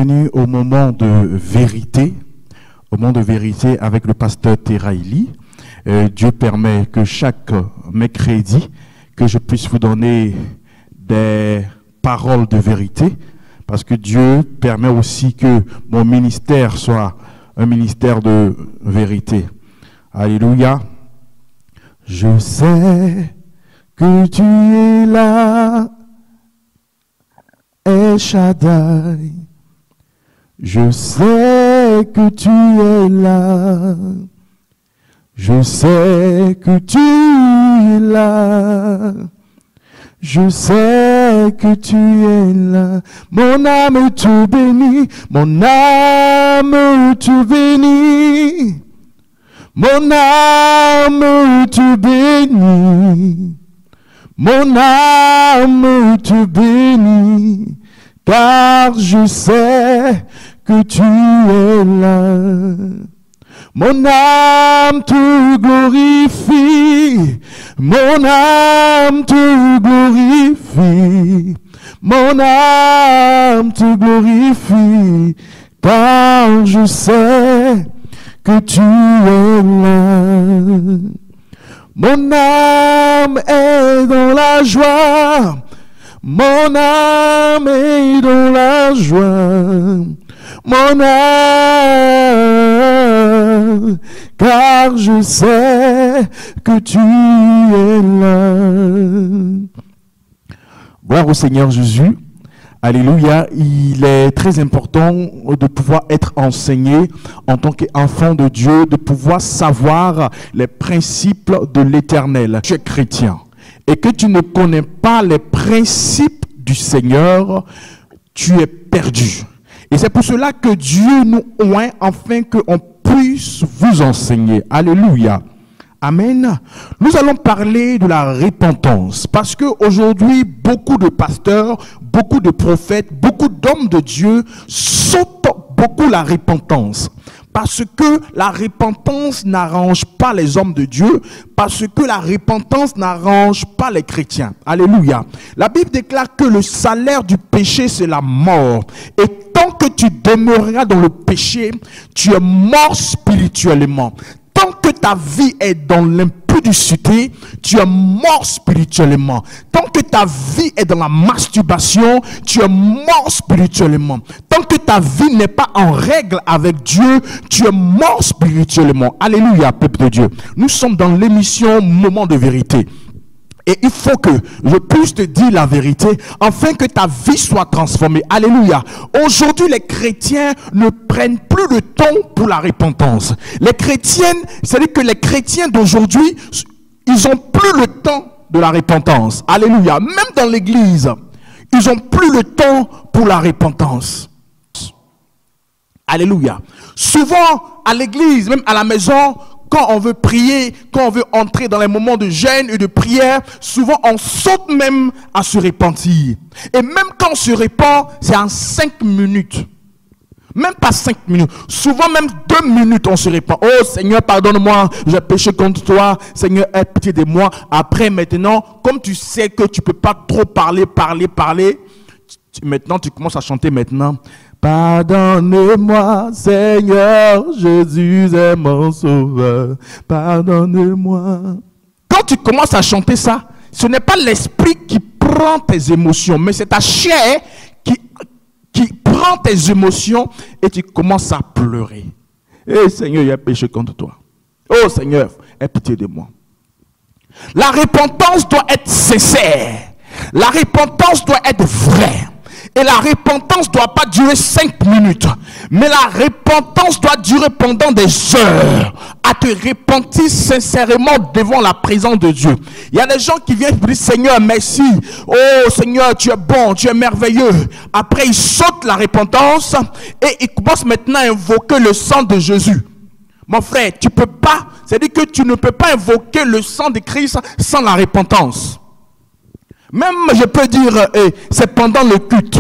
bienvenue au moment de vérité, avec le pasteur Teraili. Dieu permet que chaque mercredi, que je puisse vous donner des paroles de vérité, parce que Dieu permet aussi que mon ministère soit un ministère de vérité. Alléluia. Je sais que tu es là, El Shaddai. Je sais que tu es là. Je sais que tu es là. Je sais que tu es là. Mon âme te bénit. Mon âme te bénit. Mon âme te bénit. Mon âme te bénit. Car je sais que tu es là. Mon âme te glorifie. Mon âme te glorifie. Mon âme te glorifie. Car je sais que tu es là. Mon âme est dans la joie. Mon âme est dans la joie. Mon âme, car je sais que tu es là. Gloire au Seigneur Jésus. Alléluia. Il est très important de pouvoir être enseigné en tant qu'enfant de Dieu, de pouvoir savoir les principes de l'Éternel. Tu es chrétien et que tu ne connais pas les principes du Seigneur, tu es perdu. Et c'est pour cela que Dieu nous oint afin qu'on puisse vous enseigner. Alléluia. Amen. Nous allons parler de la repentance parce qu'aujourd'hui, beaucoup de pasteurs, beaucoup de prophètes, beaucoup d'hommes de Dieu sautent beaucoup la repentance. Parce que la repentance n'arrange pas les hommes de Dieu, parce que la repentance n'arrange pas les chrétiens. Alléluia. La Bible déclare que le salaire du péché, c'est la mort. Et tant que tu demeureras dans le péché, tu es mort spirituellement. Tant que ta vie est dans l'impudicité, tu es mort spirituellement. Tant que ta vie est dans la masturbation, tu es mort spirituellement. Tant que ta vie n'est pas en règle avec Dieu, tu es mort spirituellement. Alléluia, peuple de Dieu. Nous sommes dans l'émission Moment de vérité. Et il faut que je puisse te dire la vérité afin que ta vie soit transformée. Alléluia. Aujourd'hui, les chrétiens ne prennent plus le temps pour la repentance. Les chrétiennes, c'est-à-dire que les chrétiens d'aujourd'hui, ils ont plus le temps de la repentance. Alléluia. Même dans l'église, ils ont plus le temps pour la repentance. Alléluia. Souvent, à l'église, même à la maison, quand on veut prier, quand on veut entrer dans les moments de jeûne et de prière, souvent on saute même à se repentir. Et même quand on se repent, c'est en 5 minutes. Même pas 5 minutes. Souvent même 2 minutes on se repent. Oh Seigneur, pardonne-moi, j'ai péché contre toi. Seigneur, aie pitié de moi. Après maintenant, comme tu sais que tu ne peux pas trop parler, maintenant tu commences à chanter maintenant. Pardonne-moi, Seigneur, Jésus est mon sauveur. Pardonne-moi. Quand tu commences à chanter ça, ce n'est pas l'esprit qui prend tes émotions, mais c'est ta chair qui prend tes émotions et tu commences à pleurer. Eh Seigneur, il y a péché contre toi. Oh Seigneur, aie pitié de moi. La repentance doit être sincère. La repentance doit être vraie. Et la repentance ne doit pas durer 5 minutes. Mais la repentance doit durer pendant des heures. À te repentir sincèrement devant la présence de Dieu. Il y a des gens qui viennent dire Seigneur, merci. Oh Seigneur, tu es bon, tu es merveilleux. Après, ils sautent la repentance et ils commencent maintenant à invoquer le sang de Jésus. Mon frère, tu peux pas. C'est-à-dire que tu ne peux pas invoquer le sang de Christ sans la repentance. Même, je peux dire, c'est pendant le culte.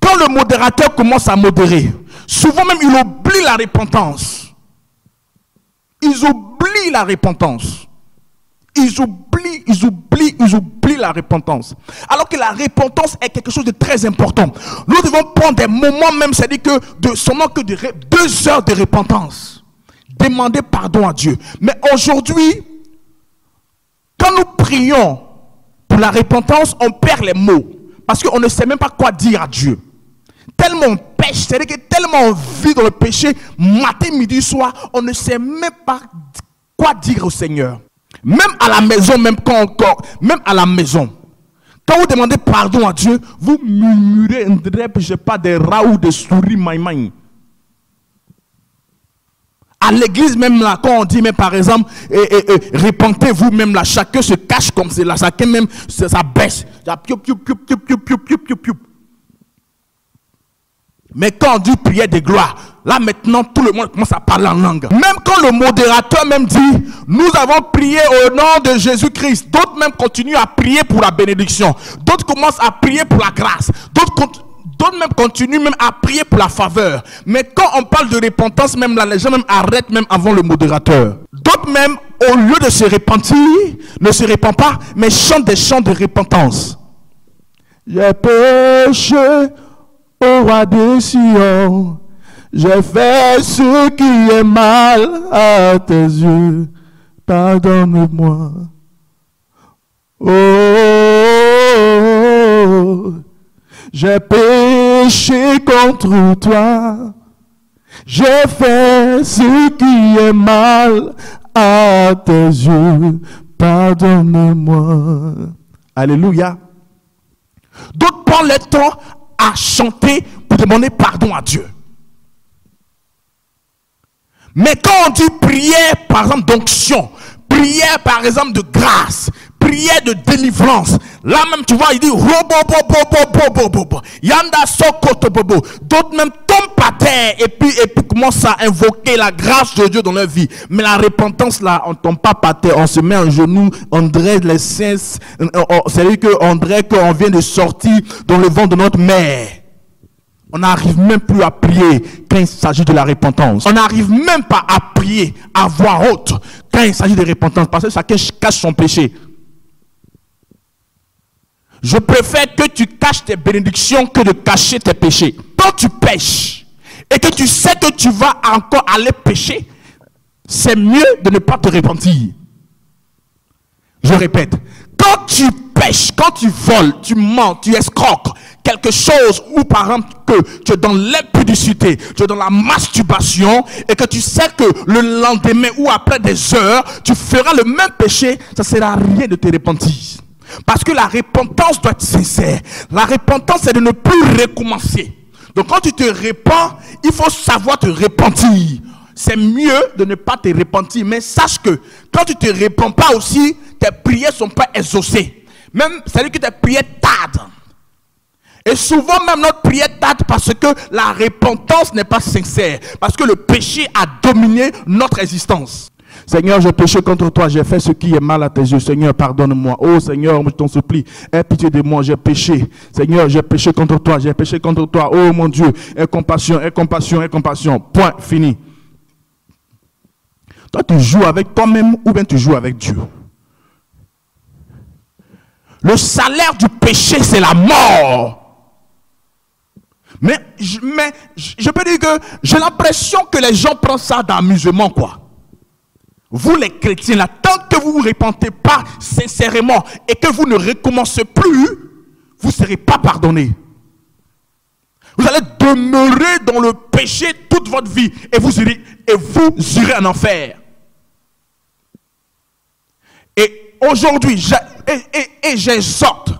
Quand le modérateur commence à modérer, souvent même, il oublie la repentance. Ils oublient la repentance. Ils oublient la repentance. Alors que la repentance est quelque chose de très important. Nous devons prendre des moments même, c'est-à-dire que seulement que 2 heures de repentance. Demander pardon à Dieu. Mais aujourd'hui, quand nous prions pour la repentance, on perd les mots. Parce qu'on ne sait même pas quoi dire à Dieu. Tellement on pêche, c'est-à-dire que tellement on vit dans le péché, matin, midi, soir, on ne sait même pas quoi dire au Seigneur. Même à la maison, même à la maison, quand vous demandez pardon à Dieu, vous murmurez, je sais pas, des rats ou des souris, maïmaï. À l'église même là, quand on dit, mais par exemple, répentez-vous même là, chacun se cache comme c'est là, chacun même, ça baisse. Mais quand on dit prière de gloire, là maintenant tout le monde commence à parler en langue. Même quand le modérateur même dit, nous avons prié au nom de Jésus-Christ, d'autres même continuent à prier pour la bénédiction, d'autres commencent à prier pour la grâce, d'autres même continuent même à prier pour la faveur. Mais quand on parle de repentance, même là, les gens même arrêtent même avant le modérateur. D'autres même, au lieu de se repentir, ne se répandent pas, mais chantent des chants de repentance. J'ai péché au roi des Sion, j'ai fait ce qui est mal à tes yeux, pardonne-moi. Oh, j'ai péché contre toi, j'ai fait ce qui est mal à tes yeux, pardonne-moi. Alléluia. D'autres prennent le temps à chanter pour demander pardon à Dieu. Mais quand on dit prière, par exemple, d'onction, prière, par exemple, de grâce, prière de délivrance, là même, tu vois, il dit, yanda sokoto bobo. D'autres même tombent par terre et puis commencent à invoquer la grâce de Dieu dans leur vie. Mais la repentance, là, on ne tombe pas par terre, on se met en genoux, on dirait les saints, c'est-à-dire qu'on dirait qu'on vient de sortir dans le ventre de notre mère. On n'arrive même plus à prier quand il s'agit de la repentance. On n'arrive même pas à prier à voix haute quand il s'agit de repentance, parce que chacun cache son péché. Je préfère que tu caches tes bénédictions que de cacher tes péchés. Quand tu pêches et que tu sais que tu vas encore aller pécher, c'est mieux de ne pas te repentir. Je répète, quand tu pêches, quand tu voles, tu mens, tu escroques quelque chose, ou par exemple que tu es dans l'impudicité, tu es dans la masturbation, et que tu sais que le lendemain ou après des heures, tu feras le même péché, ça ne sert à rien de te repentir. Parce que la repentance doit être sincère. La repentance, c'est de ne plus recommencer. Donc quand tu te repens, il faut savoir te repentir. C'est mieux de ne pas te repentir. Mais sache que quand tu ne te repens pas aussi, tes prières ne sont pas exaucées. Même, c'est-à-dire que tes prières tardent. Et souvent même notre prière tarde parce que la repentance n'est pas sincère. Parce que le péché a dominé notre existence. Seigneur, j'ai péché contre toi, j'ai fait ce qui est mal à tes yeux. Seigneur, pardonne-moi. Oh Seigneur, je t'en supplie, aie pitié de moi, j'ai péché. Seigneur, j'ai péché contre toi, j'ai péché contre toi. Oh mon Dieu, aie compassion, aie compassion, aie compassion. Point, fini. Toi, tu joues avec toi-même ou bien tu joues avec Dieu. Le salaire du péché, c'est la mort. Mais je peux dire que j'ai l'impression que les gens prennent ça d'amusement, quoi. Vous les chrétiens, là, tant que vous ne vous repentez pas sincèrement et que vous ne recommencez plus, vous ne serez pas pardonné. Vous allez demeurer dans le péché toute votre vie et vous irez en enfer. Et aujourd'hui, j'exhorte,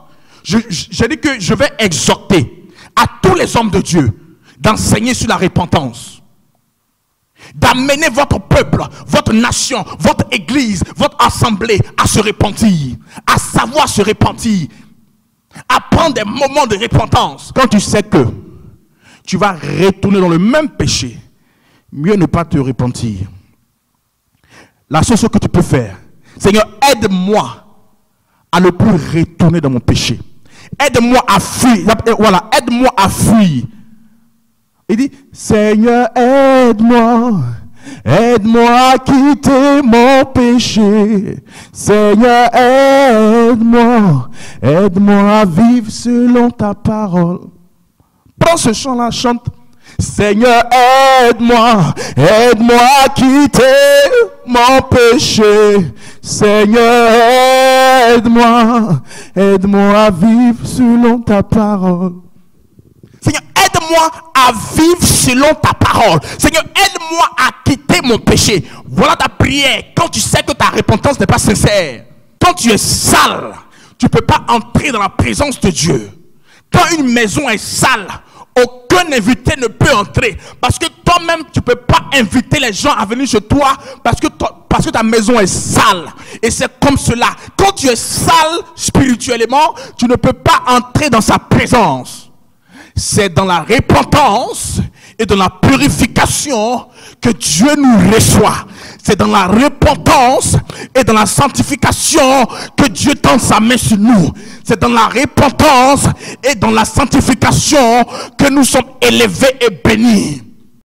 j'ai dit que je vais exhorter à tous les hommes de Dieu d'enseigner sur la repentance. D'amener votre peuple, votre nation, votre église, votre assemblée à se repentir, à savoir se repentir, à prendre des moments de repentance. Quand tu sais que tu vas retourner dans le même péché, mieux ne pas te repentir. La seule chose que tu peux faire, Seigneur, aide-moi à ne plus retourner dans mon péché. Aide-moi à fuir. Voilà, aide-moi à fuir. Il dit, Seigneur, aide-moi Aide-moi à quitter mon péché. Seigneur, aide-moi. Aide-moi à vivre selon ta parole. Prends ce chant-là, chante. Seigneur, aide-moi. Aide-moi à quitter mon péché. Seigneur, aide-moi. Aide-moi à vivre selon ta parole. Seigneur, aide-moi à vivre selon ta parole. Seigneur, aide-moi à quitter mon péché. Voilà ta prière. Quand tu sais que ta repentance n'est pas sincère, quand tu es sale, tu ne peux pas entrer dans la présence de Dieu. Quand une maison est sale, aucun invité ne peut entrer. Parce que toi-même, tu ne peux pas inviter les gens à venir chez toi parce que ta maison est sale. Et c'est comme cela. Quand tu es sale spirituellement, tu ne peux pas entrer dans sa présence. C'est dans la repentance et dans la purification que Dieu nous reçoit. C'est dans la repentance et dans la sanctification que Dieu tend sa main sur nous. C'est dans la repentance et dans la sanctification que nous sommes élevés et bénis.